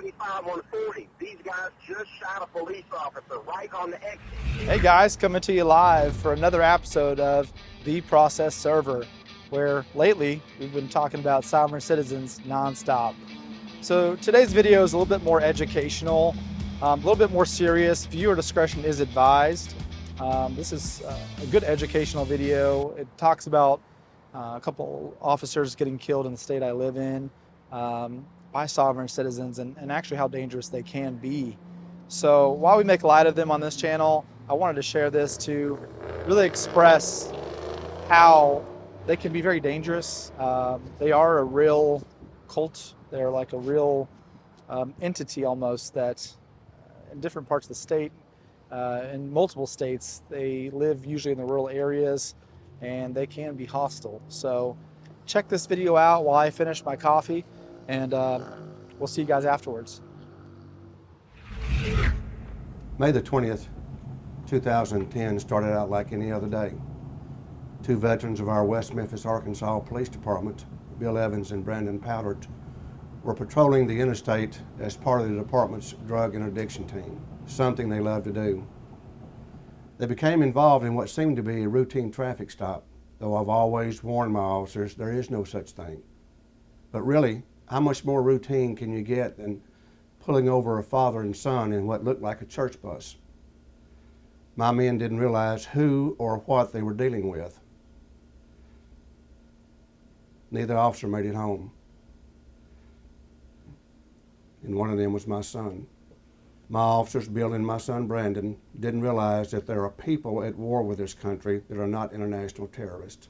75 on 40. These guys just shot a police officer right on the exit. Hey guys, coming to you live for another episode of The Process Server, where lately we've been talking about sovereign citizens nonstop. So today's video is a little bit more educational, a little bit more serious. Viewer discretion is advised. This is a good educational video. It talks about a couple officers getting killed in the state I live in by sovereign citizens and actually how dangerous they can be. So while we make light of them on this channel, I wanted to share this to really express how they can be very dangerous. They are a real cult. They're like a real entity almost that in different parts of the state, in multiple states, they live usually in the rural areas and they can be hostile. So check this video out while I finish my coffee, and we'll see you guys afterwards. May the 20th, 2010 started out like any other day. Two veterans of our West Memphis, Arkansas Police Department, Bill Evans and Brandon Powdert, were patrolling the interstate as part of the department's drug interdiction team, something they love to do. They became involved in what seemed to be a routine traffic stop, though I've always warned my officers there is no such thing. But really, how much more routine can you get than pulling over a father and son in what looked like a church bus? My men didn't realize who or what they were dealing with. Neither officer made it home, and one of them was my son. My officers, Bill and my son Brandon, didn't realize that there are people at war with this country that are not international terrorists.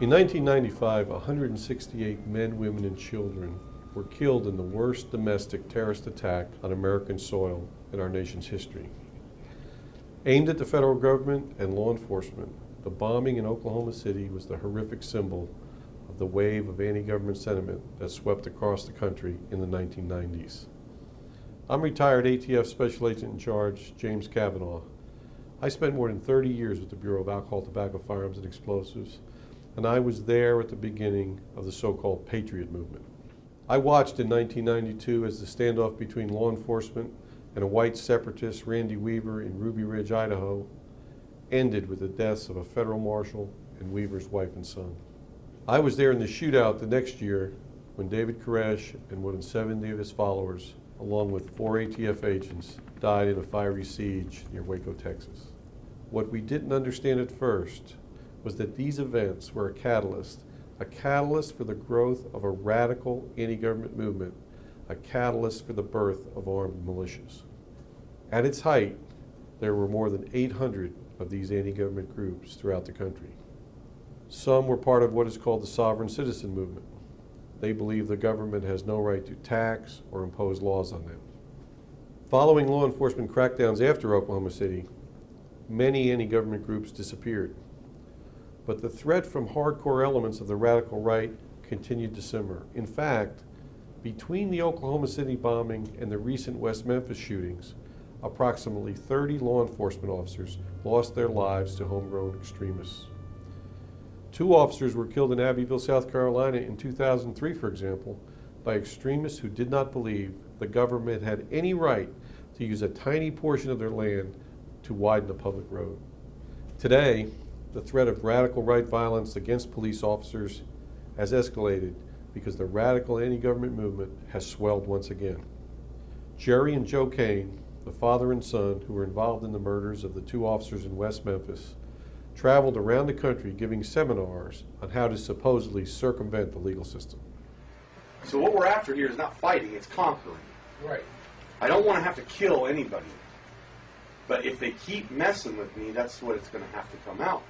In 1995, 168 men, women, and children were killed in the worst domestic terrorist attack on American soil in our nation's history. Aimed at the federal government and law enforcement, the bombing in Oklahoma City was the horrific symbol of the wave of anti-government sentiment that swept across the country in the 1990s. I'm retired ATF Special Agent in Charge, James Cavanaugh. I spent more than 30 years with the Bureau of Alcohol, Tobacco, Firearms, and Explosives, and I was there at the beginning of the so-called Patriot movement. I watched in 1992 as the standoff between law enforcement and a white separatist, Randy Weaver, in Ruby Ridge, Idaho, ended with the deaths of a federal marshal and Weaver's wife and son. I was there in the shootout the next year when David Koresh and more than 70 of his followers, along with 4 ATF agents, died in a fiery siege near Waco, Texas. What we didn't understand at first was that these events were a catalyst for the growth of a radical anti-government movement, a catalyst for the birth of armed militias. At its height, there were more than 800 of these anti-government groups throughout the country. Some were part of what is called the sovereign citizen movement. They believe the government has no right to tax or impose laws on them. Following law enforcement crackdowns after Oklahoma City, many anti-government groups disappeared. But the threat from hardcore elements of the radical right continued to simmer. In fact, between the Oklahoma City bombing and the recent West Memphis shootings, approximately 30 law enforcement officers lost their lives to homegrown extremists. 2 officers were killed in Abbeville, South Carolina in 2003, for example, by extremists who did not believe the government had any right to use a tiny portion of their land to widen a public road. Today, the threat of radical right violence against police officers has escalated because the radical anti-government movement has swelled once again. Jerry and Joe Kane, the father and son who were involved in the murders of the 2 officers in West Memphis, traveled around the country giving seminars on how to supposedly circumvent the legal system. So what we're after here is not fighting, it's conquering. Right. I don't want to have to kill anybody. But if they keep messing with me, that's what it's going to have to come out.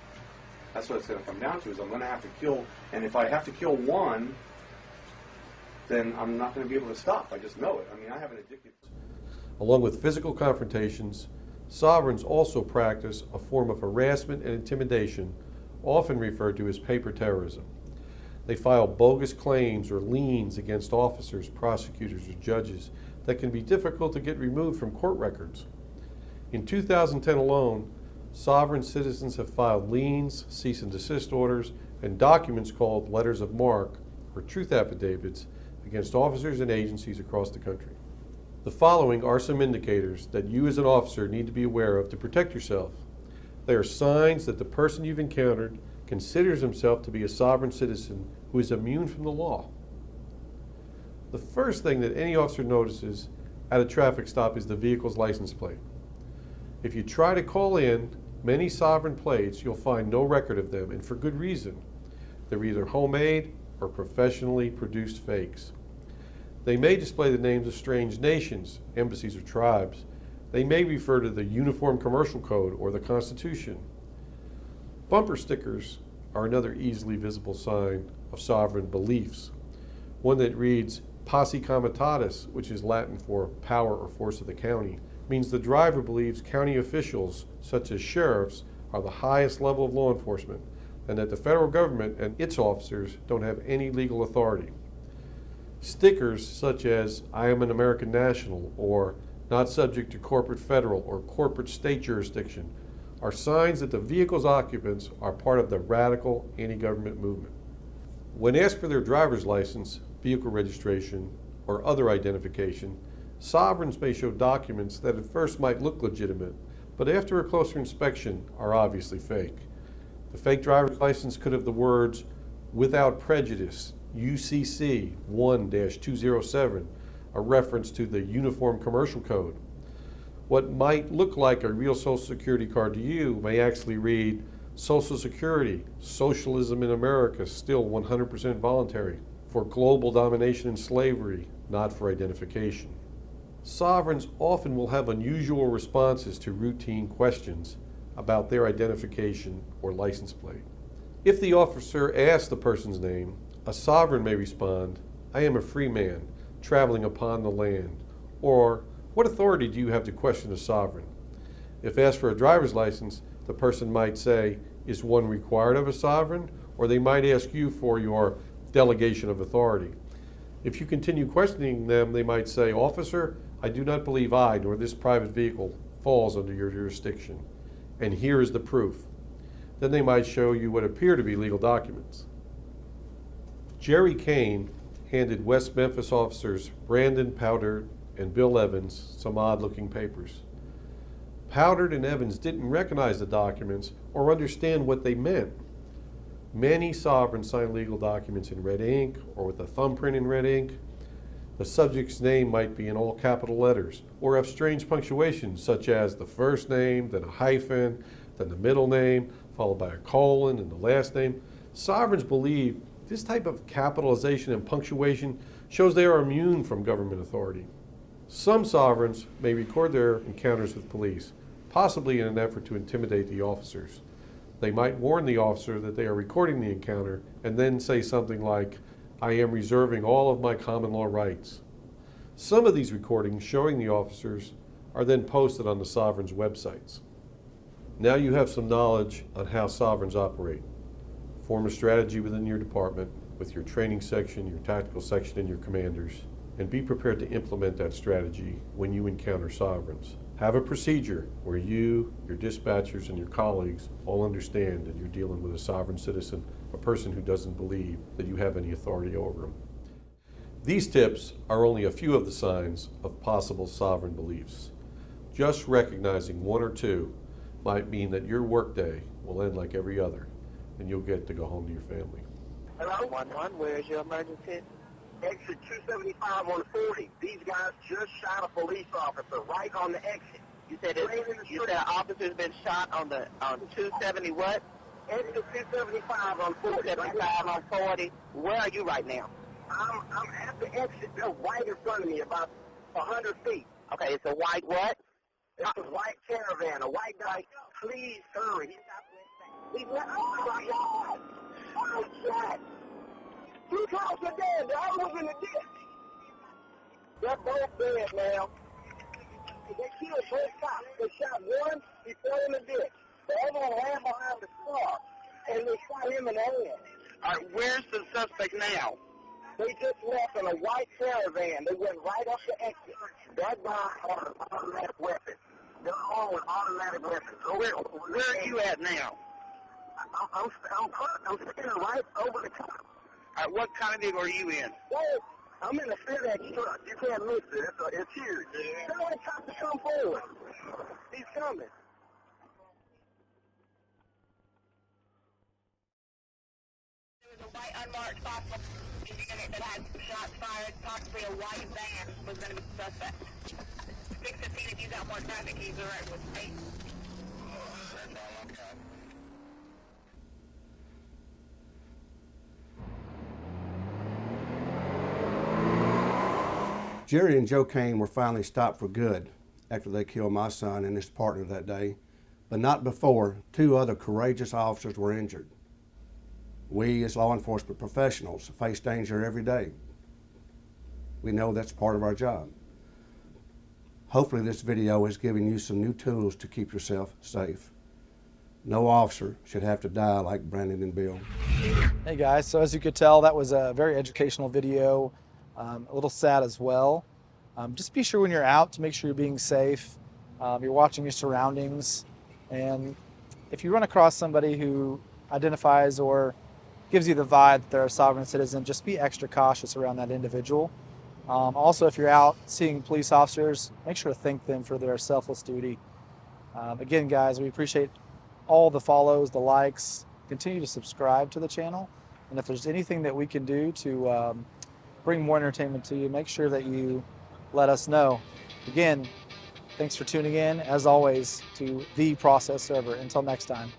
That's what it's going to come down to, is I'm going to have to kill, and if I have to kill one, then I'm not going to be able to stop. I just know it. I mean, I have an addictive... Along with physical confrontations, sovereigns also practice a form of harassment and intimidation, often referred to as paper terrorism. They file bogus claims or liens against officers, prosecutors, or judges that can be difficult to get removed from court records. In 2010 alone, sovereign citizens have filed liens, cease and desist orders, and documents called letters of marque, or truth affidavits, against officers and agencies across the country. The following are some indicators that you as an officer need to be aware of to protect yourself. They are signs that the person you've encountered considers himself to be a sovereign citizen who is immune from the law. The first thing that any officer notices at a traffic stop is the vehicle's license plate. If you try to call in many sovereign plates, you'll find no record of them, and for good reason. They're either homemade or professionally produced fakes. They may display the names of strange nations, embassies, or tribes. They may refer to the Uniform Commercial Code or the Constitution. Bumper stickers are another easily visible sign of sovereign beliefs. One that reads Posse Comitatus, which is Latin for power or force of the county, means the driver believes county officials, such as sheriffs, are the highest level of law enforcement, and that the federal government and its officers don't have any legal authority. Stickers such as I am an American national or not subject to corporate federal or corporate state jurisdiction are signs that the vehicle's occupants are part of the radical anti-government movement. When asked for their driver's license, vehicle registration, or other identification, sovereigns may show documents that at first might look legitimate, but after a closer inspection are obviously fake. The fake driver's license could have the words without prejudice, UCC 1-207, a reference to the Uniform Commercial Code. What might look like a real Social Security card to you may actually read Social Security, Socialism in America, still 100% voluntary, for global domination and slavery, not for identification. Sovereigns often will have unusual responses to routine questions about their identification or license plate. If the officer asks the person's name, a sovereign may respond, I am a free man, traveling upon the land, or what authority do you have to question a sovereign? If asked for a driver's license, the person might say, is one required of a sovereign? Or they might ask you for your delegation of authority. If you continue questioning them, they might say, Officer, I do not believe I, nor this private vehicle, falls under your jurisdiction, and here is the proof. Then they might show you what appear to be legal documents. Jerry Kane handed West Memphis officers Brandon Powdard and Bill Evans some odd-looking papers. Powdard and Evans didn't recognize the documents or understand what they meant. Many sovereigns sign legal documents in red ink or with a thumbprint in red ink. The subject's name might be in all capital letters or have strange punctuation, such as the first name, then a hyphen, then the middle name, followed by a colon and the last name. Sovereigns believe this type of capitalization and punctuation shows they are immune from government authority. Some sovereigns may record their encounters with police, possibly in an effort to intimidate the officers. They might warn the officer that they are recording the encounter and then say something like, I am reserving all of my common law rights. Some of these recordings showing the officers are then posted on the sovereign's websites. Now you have some knowledge on how sovereigns operate. Form a strategy within your department with your training section, your tactical section, and your commanders, and be prepared to implement that strategy when you encounter sovereigns. Have a procedure where you, your dispatchers, and your colleagues all understand that you're dealing with a sovereign citizen, a person who doesn't believe that you have any authority over him. These tips are only a few of the signs of possible sovereign beliefs. Just recognizing one or two might mean that your workday will end like every other, and you'll get to go home to your family. Hello? 1-1, where's your emergency? Exit 275 on 40. These guys just shot a police officer right on the exit. You said an officer's been shot on 270 what? Exit 275 on 40. 275 on 40. Where are you right now? I'm at the exit right in front of me, about 100 feet. Okay, it's a white what? It's a white caravan, a white guy. Please hurry. He's not. Oh my God! Oh shit! 2 cops are dead. The other one's in the ditch. They're both dead now. They killed both cops. They shot one, he fell in the ditch. The other one ran behind the car, and they shot him in the head. All right, where's the suspect now? They just left in a white caravan. They went right up the exit. That guy had an automatic weapon. They're armed with automatic weapons. So where are you at now? I'm standing right over the top. All right, what kind of vehicle are you in? Well, I'm in a FedEx truck. You can't miss it. It's huge. Tell the cop to come forward. He's coming. There was a white unmarked possible unit that had shots fired. Possibly a white van was going to be the suspect. 615, if you got more traffic, he's direct with 8. Jerry and Joe Kane were finally stopped for good after they killed my son and his partner that day, but not before 2 other courageous officers were injured. We, as law enforcement professionals, face danger every day. We know that's part of our job. Hopefully this video is giving you some new tools to keep yourself safe. No officer should have to die like Brandon and Bill. Hey guys, so as you could tell, that was a very educational video, a little sad as well. Just be sure when you're out to make sure you're being safe, you're watching your surroundings, and if you run across somebody who identifies or gives you the vibe that they're a sovereign citizen, just be extra cautious around that individual. Also, if you're out seeing police officers, make sure to thank them for their selfless duty. Again, guys, we appreciate all the follows, the likes. Continue to subscribe to the channel. And if there's anything that we can do to bring more entertainment to you, make sure that you let us know. Again, thanks for tuning in, as always, to The Process Server. Until next time.